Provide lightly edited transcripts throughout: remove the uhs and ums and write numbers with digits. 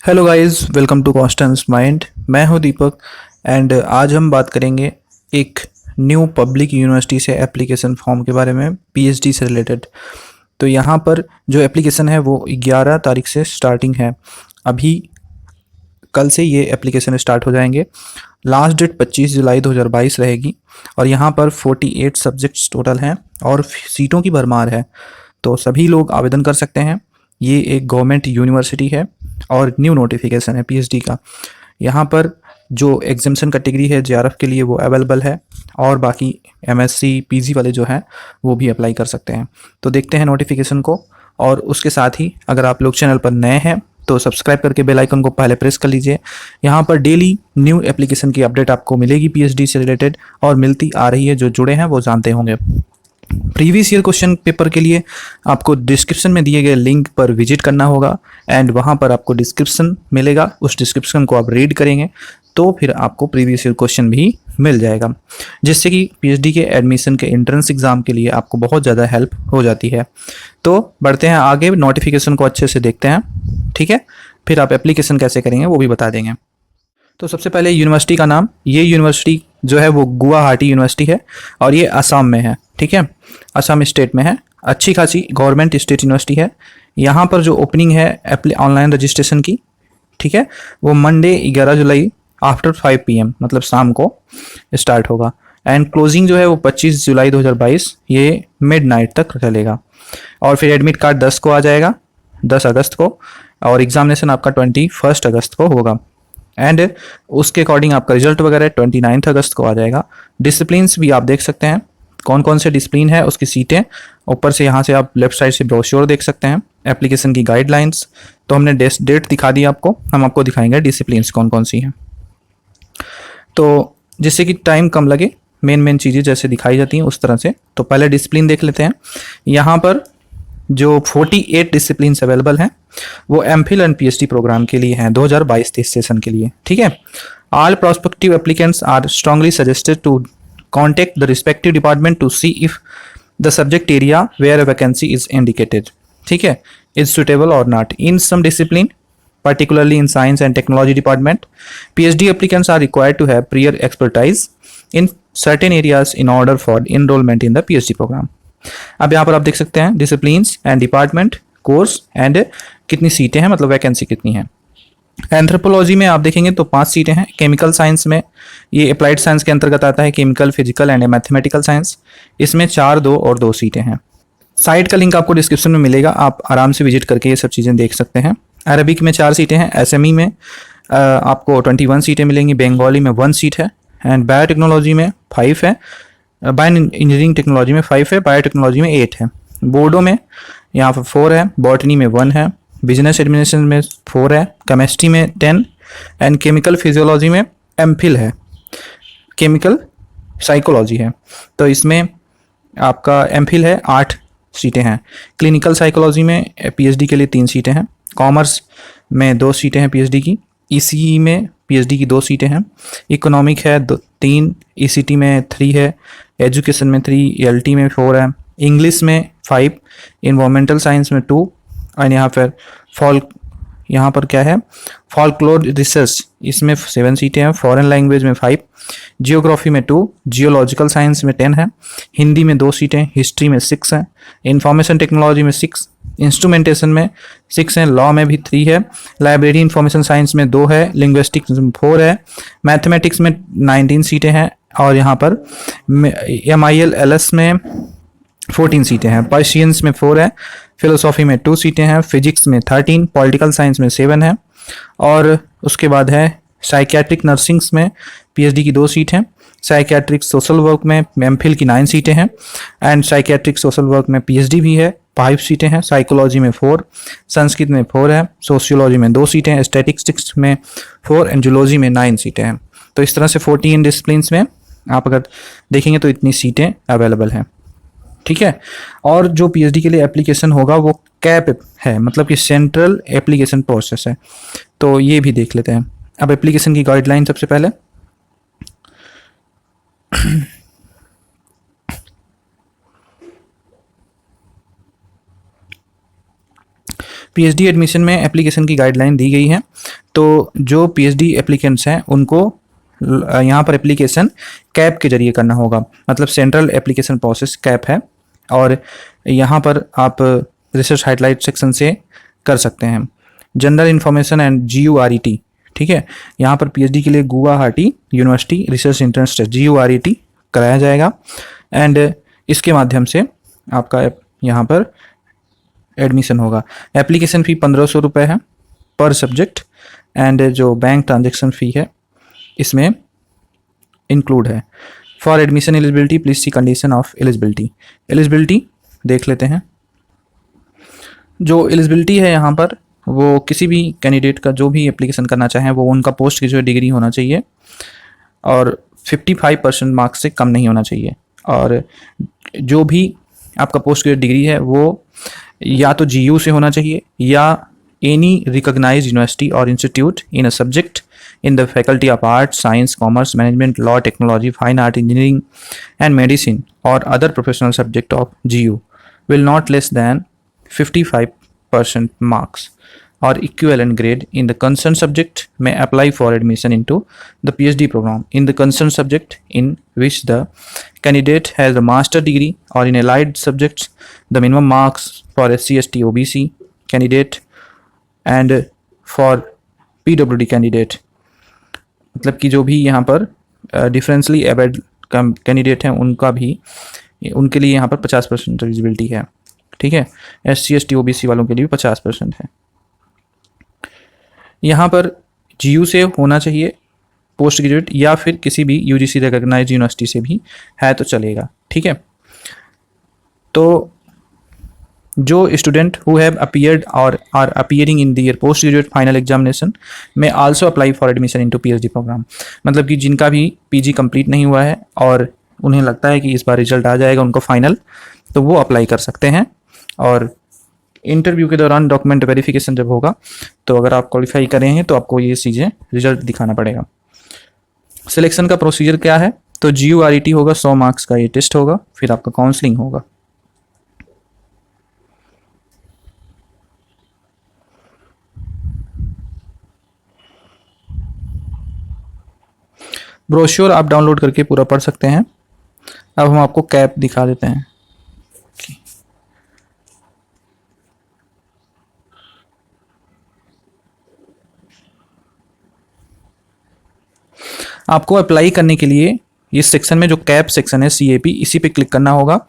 Hello guys, welcome to Constance Mind. मैं हूं Deepak and आज हम बात करेंगे एक न्यू पब्लिक यूनिवर्सिटी से एप्लीकेशन फॉर्म के बारे में, पीएचडी से रिलेटेड। तो यहाँ पर जो एप्लीकेशन है वो 11 तारीख से स्टार्टिंग है। अभी कल से ये एप्लीकेशन स्टार्ट हो जाएंगे। लास्ट डेट 25 जुलाई 2022 रहेगी और यहाँ पर 48 सब्जेक्ट्स टोटल हैं और सीटों की भरमार है। तो सभी लोग आवेदन कर सकते हैं। ये एक गवर्नमेंट यूनिवर्सिटी है और न्यू नोटिफिकेशन है पीएचडी का। यहाँ पर जो एग्जामिशन कैटेगरी है जेआरएफ के लिए वो अवेलेबल है और बाकी एमएससी पीजी वाले जो हैं वो भी अप्लाई कर सकते हैं। तो देखते हैं नोटिफिकेशन को। और उसके साथ ही अगर आप लोग चैनल पर नए हैं तो सब्सक्राइब करके बेल आइकन को पहले प्रेस कर लीजिए। यहाँ पर डेली न्यू एप्लीकेशन की अपडेट आपको मिलेगी पीएचडी से रिलेटेड और मिलती आ रही है। जो जुड़े हैं वो जानते होंगे। प्रीवियस ईयर क्वेश्चन पेपर के लिए आपको डिस्क्रिप्शन में दिए गए लिंक पर विजिट करना होगा एंड वहाँ पर आपको डिस्क्रिप्शन मिलेगा। उस डिस्क्रिप्शन को आप रीड करेंगे तो फिर आपको प्रीवियस ईयर क्वेश्चन भी मिल जाएगा, जिससे कि पीएचडी के एडमिशन के एंट्रेंस एग्जाम के लिए आपको बहुत ज़्यादा हेल्प हो जाती है। तो बढ़ते हैं आगे, नोटिफिकेशन को अच्छे से देखते हैं, ठीक है। फिर आप एप्लीकेशन कैसे करेंगे वो भी बता देंगे। तो सबसे पहले यूनिवर्सिटी का नाम, ये यूनिवर्सिटी जो है वो गुवाहाटी यूनिवर्सिटी है और ये असम में है, ठीक है। असम स्टेट में है। अच्छी खासी गवर्नमेंट स्टेट यूनिवर्सिटी है। यहाँ पर जो ओपनिंग है ऑनलाइन रजिस्ट्रेशन की, ठीक है, वो मंडे 11 जुलाई आफ्टर 5 PM मतलब शाम को स्टार्ट होगा एंड क्लोजिंग जो है वो 25 जुलाई 2022 ये मिड नाइट तक चलेगा। और फिर एडमिट कार्ड 10 को आ जाएगा, 10 अगस्त को, और एग्जामिनेशन आपका 21 अगस्त को होगा एंड उसके अकॉर्डिंग आपका रिजल्ट वगैरह 29 अगस्त को आ जाएगा। डिसिप्लिन्स भी आप देख सकते हैं कौन कौन से डिसिप्लिन है, उसकी सीटें ऊपर से, यहाँ से आप लेफ्ट साइड से ब्रोश्योर देख सकते हैं, एप्लीकेशन की गाइडलाइंस। तो हमने डेट दिखा दी आपको, हम आपको दिखाएंगे डिसिप्लिन्स कौन कौन सी हैं। तो जिससे कि टाइम कम लगे, मेन चीज़ें जैसे दिखाई जाती हैं उस तरह से। तो पहले डिसिप्लिन देख लेते हैं। यहाँ पर जो 48 डिसिप्लिन अवेलेबल हैं वो एमफिल एंड पीएचडी प्रोग्राम के लिए हैं 2022-23 सेशन के लिए, ठीक है। All prospective applicants are strongly suggested to contact the respective department to see if the subject area where a vacancy is indicated, ठीक है, इज सुटेबल और not in some discipline, particularly in science and technology department. PhD applicants are required to have prior expertise in certain areas in order for enrollment in the PhD program. अब यहाँ पर आप देख सकते हैं disciplines and department, course and कितनी सीटें हैं, मतलब वैकेंसी कितनी है। एंथ्रोपोलॉजी में आप देखेंगे तो 5 सीटें हैं। केमिकल साइंस में, ये अप्लाइड साइंस के अंतर्गत आता है, chemical, physical and mathematical science, इसमें 4, 2 और 2 सीटें हैं। साइट का लिंक आपको डिस्क्रिप्शन में मिलेगा, आप आराम से विजिट करके ये सब चीज़ें देख सकते हैं। अरबिक में 4 सीटें हैं। एसएमई में आपको 21 सीटें मिलेंगी। बंगाली में 1 सीट है एंड बायोटेक्नोलॉजी में 5 है। बायो इंजीनियरिंग टेक्नोलॉजी में 5 है। बायोटेक्नोलॉजी में 8 है। बोर्डो में यहाँ पर 4 है। बॉटनी में 1 है। बिजनेस एडमिनिस्ट्रेशन में 4 है। केमिस्ट्री में 10 एंड केमिकल फिजियोलॉजी में एमफिल है। केमिकल साइकोलॉजी है, तो इसमें आपका एमफिल है, 8 सीटें हैं। क्लिनिकल साइकोलॉजी में पीएचडी के लिए 3 सीटें हैं। कॉमर्स में 2 सीटें हैं पीएचडी की। ईसीई में पीएचडी की 2 सीटें हैं। इकोनॉमिक है 3, ईसीटी में 3 है। एजुकेशन में 3, एलटी में 4 है। इंग्लिश में 5, इन्वायरमेंटल साइंस में 2 और यहाँ पर क्या है, फॉल्कलोर रिसर्च, इसमें 7 सीटें हैं। फॉरेन लैंग्वेज में 5, जियोग्राफी में 2, जियोलॉजिकल साइंस में 10 है। हिंदी में 2 सीटें, हिस्ट्री में 6 है। इंफॉर्मेशन टेक्नोलॉजी में 6, इंस्ट्रूमेंटेशन में 6 है। लॉ में भी 3 है। लाइब्रेरी इंफॉर्मेशन साइंस में 2 है। लिंग्विस्टिक्स में 4 है। मैथमेटिक्स में 19 सीटें हैं और यहाँ पर MILLS में 14 सीटें हैं। पर्शियंस में 4 है। फिलोसॉफी में 2 सीटें हैं। फिजिक्स में 13, पॉलिटिकल साइंस में 7 है। और उसके बाद है साइकियाट्रिक नर्सिंग्स में पीएचडी की 2 सीट हैं। साइकियाट्रिक सोशल वर्क में एमफिल की 9 सीटें हैं एंड साइकियाट्रिक सोशल वर्क में पीएचडी भी है, 5 सीटें हैं। साइकोलॉजी में 4, संस्कृत में 4 है। सोशियोलॉजी में 2 सीटें हैं। स्टैटिस्टिक्स में 4 एंड जूलॉजी में 9 सीटें हैं। तो इस तरह से 14 डिसिप्लिन्स में आप अगर देखेंगे तो इतनी सीटें अवेलेबल हैं, ठीक है। और जो पीएचडी के लिए एप्लीकेशन होगा वो कैप है, मतलब कि सेंट्रल एप्लीकेशन प्रोसेस है। तो ये भी देख लेते हैं। अब एप्लीकेशन की गाइडलाइन सबसे पहले। पीएचडी एडमिशन में एप्लीकेशन की गाइडलाइन दी गई है। तो जो पीएचडी एप्लीकेंट्स हैं उनको यहाँ पर एप्लीकेशन कैप के जरिए करना होगा, मतलब सेंट्रल एप्लीकेशन प्रोसेस कैप है, और यहाँ पर आप रिसर्च हाइलाइट सेक्शन से कर सकते हैं। जनरल इन्फॉर्मेशन एंड GURET, ठीक है, यहाँ पर पीएचडी के लिए Guwahati university research interns test GURET कराया जाएगा, एंड इसके माध्यम से आपका यहाँ पर एडमिशन होगा। एप्लीकेशन फ़ी 1500 रुपये है पर सब्जेक्ट, एंड जो बैंक ट्रांजेक्शन फ़ी है इसमें इंक्लूड है। For admission eligibility please see condition of eligibility. Eligibility देख लेते हैं। जो एलिजिबिलिटी है यहाँ पर वो किसी भी कैंडिडेट का जो भी एप्लीकेशन करना चाहें वो उनका पोस्ट ग्रेजुएट डिग्री होना चाहिए और 55% मार्क्स से कम नहीं होना चाहिए, और जो भी आपका पोस्ट ग्रेजुएट डिग्री है वो या तो GU से होना चाहिए या एनी रिकॉग्नाइज्ड यूनिवर्सिटी और institute in a subject in the faculty of arts, science, commerce, management, law, technology, fine art, engineering and medicine or other professional subject of GU will not less than 55% marks or equivalent grade in the concerned subject may apply for admission into the PhD program in the concerned subject in which the candidate has a master degree, or in allied subjects the minimum marks for SC, ST, OBC candidate and for PWD candidate, मतलब कि जो भी यहाँ पर differentially abled candidate हैं उनका भी, उनके लिए यहाँ पर 50% एलिजिबिलिटी है, ठीक है। SC, ST, OBC वालों के लिए भी 50% है। यहाँ पर GU से होना चाहिए पोस्ट ग्रेजुएट या फिर किसी भी UGC रिकॉग्नाइज्ड यूनिवर्सिटी से भी है तो चलेगा, ठीक है। तो जो स्टूडेंट हु हैव अपीयर्ड और are appearing in their post graduate final examination में also apply for admission into PhD programme, मतलब कि जिनका भी PG कंप्लीट नहीं हुआ है और उन्हें लगता है कि इस बार रिजल्ट आ जाएगा उनको फाइनल, तो वो अप्लाई कर सकते हैं। और इंटरव्यू के दौरान डॉक्यूमेंट वेरिफिकेशन जब होगा तो अगर आप क्वालिफाई करें हैं तो आपको ये चीज़ें रिजल्ट दिखाना पड़ेगा। सिलेक्शन का प्रोसीजर क्या है, तो GURET होगा, 100 मार्क्स का ये टेस्ट होगा, फिर आपका काउंसलिंग होगा। ब्रोश्योर आप डाउनलोड करके पूरा पढ़ सकते हैं। अब हम आपको कैप दिखा देते हैं। आपको अप्लाई करने के लिए इस सेक्शन में जो कैप सेक्शन है CAP, इसी पे क्लिक करना होगा,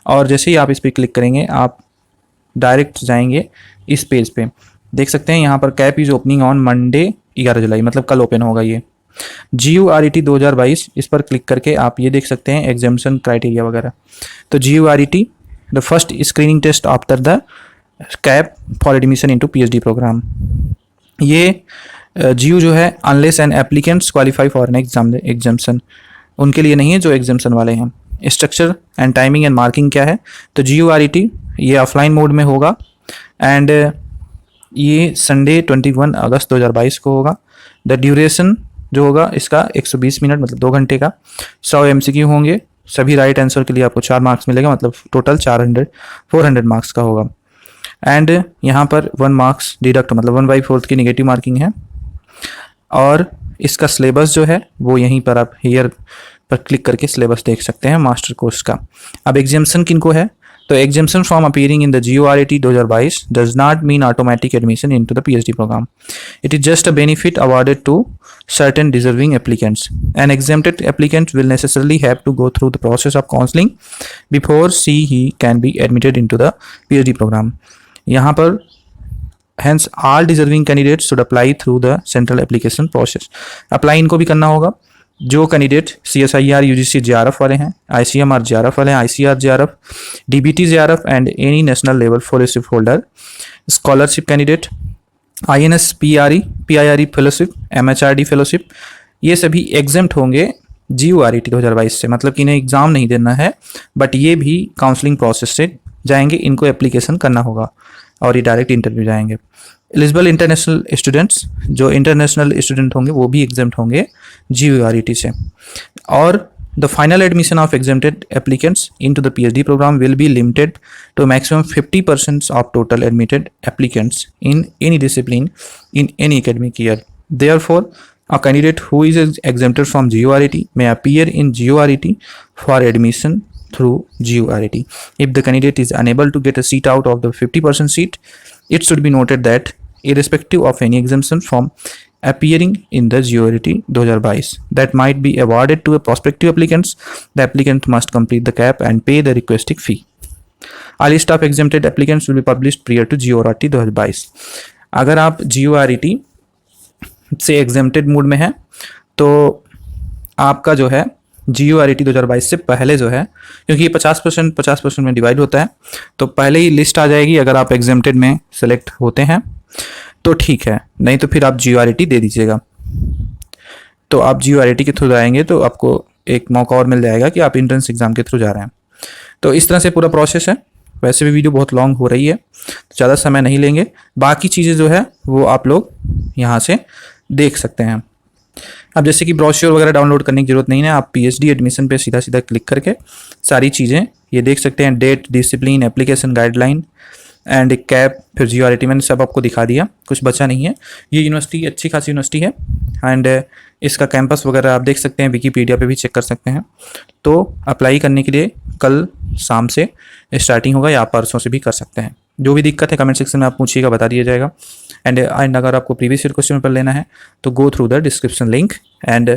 और जैसे ही आप इस पे क्लिक करेंगे आप डायरेक्ट जाएंगे इस पेज पे। देख सकते हैं यहाँ पर cap is opening on Monday 11 जुलाई, मतलब कल ओपन होगा ये। GURET 2022, इस पर क्लिक करके आप ये देख सकते हैं एग्जामिनेशन क्राइटेरिया वगैरह। तो GURET the first screening test after the cap for admission into PhD program. ये GU जो है unless and applicants qualify for an examination, उनके लिए नहीं है जो एग्जामिनेशन वाले हैं। Structure and timing and marking क्या है, तो GURET ये ऑफलाइन मोड में होगा एंड ये संडे 21 अगस्त 2022 को होगा। द ड्यूरेशन जो होगा इसका 120 मिनट, मतलब 2 घंटे का। 100 MCQ होंगे, सभी राइट आंसर के लिए आपको 4 मार्क्स मिलेगा, मतलब टोटल 400 मार्क्स का होगा। एंड यहाँ पर 1 मार्क्स डिडक्ट, मतलब 1/4 की नेगेटिव मार्किंग है। और इसका सिलेबस जो है वो यहीं पर आप हियर पर क्लिक करके सिलेबस देख सकते हैं मास्टर कोर्स का। अब एग्जामिनेशन किनको है, तो examination from appearing in the GURET 2022 does not mean automatic admission into the PhD program. It is just a benefit awarded to certain deserving applicants. An exempted applicant will necessarily have to go through the process of counseling before he can be admitted into the PhD program. यहाँ पर hence all deserving candidates should apply through the central application process. Apply इनको भी करना होगा जो candidate CSIR UGC JRF वाले हैं, ICMR JRF वाले हैं, ICR JRF, DBT JRF and any national level fellowship holder, scholarship candidate, INS PIRE fellowship, MHRD fellowship, ये सभी एग्जेम्प्ट होंगे GURET 2022 से, मतलब कि इन्हें एग्ज़ाम नहीं देना है बट ये भी काउंसलिंग प्रोसेस से जाएंगे, इनको एप्लीकेशन करना होगा और ये डायरेक्ट इंटरव्यू जाएंगे। एलिजिबल इंटरनेशनल स्टूडेंट्स, जो इंटरनेशनल स्टूडेंट होंगे वो भी एग्जाम्प्ट होंगे GURET से। और The final admission of exempted applicants into the PhD program will be limited to maximum 50% of total admitted applicants in any discipline in any academic year. Therefore, a candidate who is exempted from GORET may appear in GORET for admission through GORET. If the candidate is unable to get a seat out of the 50% seat, it should be noted that irrespective of any exemption from appearing in the GORET 2022 that might be awarded to a prospective applicants, the applicant must complete the cap and pay the requested fee. A list of exempted applicants will be published prior to GORET 2022. अगर आप GORET से exempted mood में है तो आपका जो है GORET 2022 से पहले जो है, क्योंकि ये 50% में डिवाइड होता है, तो पहले ही लिस्ट आ जाएगी। अगर आप एग्जेम्प्टेड में सेलेक्ट होते हैं तो ठीक है, नहीं तो फिर आप GORET दे दीजिएगा। तो आप GORET के थ्रू जाएंगे तो आपको एक मौका और मिल जाएगा कि आप एंट्रेंस एग्जाम के थ्रू जा रहे हैं। तो इस तरह से पूरा प्रोसेस है। वैसे भी वीडियो बहुत लॉन्ग हो रही है तो ज़्यादा समय नहीं लेंगे, बाकी चीज़ें जो है वो आप लोग यहाँ से देख सकते हैं। अब जैसे कि ब्रोशर वगैरह डाउनलोड करने की जरूरत नहीं है, आप PhD एडमिशन पे सीधा क्लिक करके सारी चीज़ें ये देख सकते हैं। Date, discipline, application guideline and एक कैप, फिर GORET मैंने सब आपको दिखा दिया, कुछ बचा नहीं है। ये यूनिवर्सिटी अच्छी खासी यूनिवर्सिटी है एंड इसका कैंपस वगैरह आप देख सकते हैं, विकीपीडिया पे भी चेक कर सकते हैं। तो अप्लाई करने के लिए कल शाम से स्टार्टिंग होगा या परसों से भी कर सकते हैं। जो भी दिक्कत है कमेंट सेक्शन में आप पूछिएगा, बता दिया जाएगा। एंड अगर आपको प्रीवियस ईयर क्वेश्चन पेपर लेना है तो go through the description link and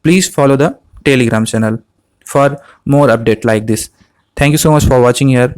please follow the Telegram channel for more update like this. Thank you so much for watching here.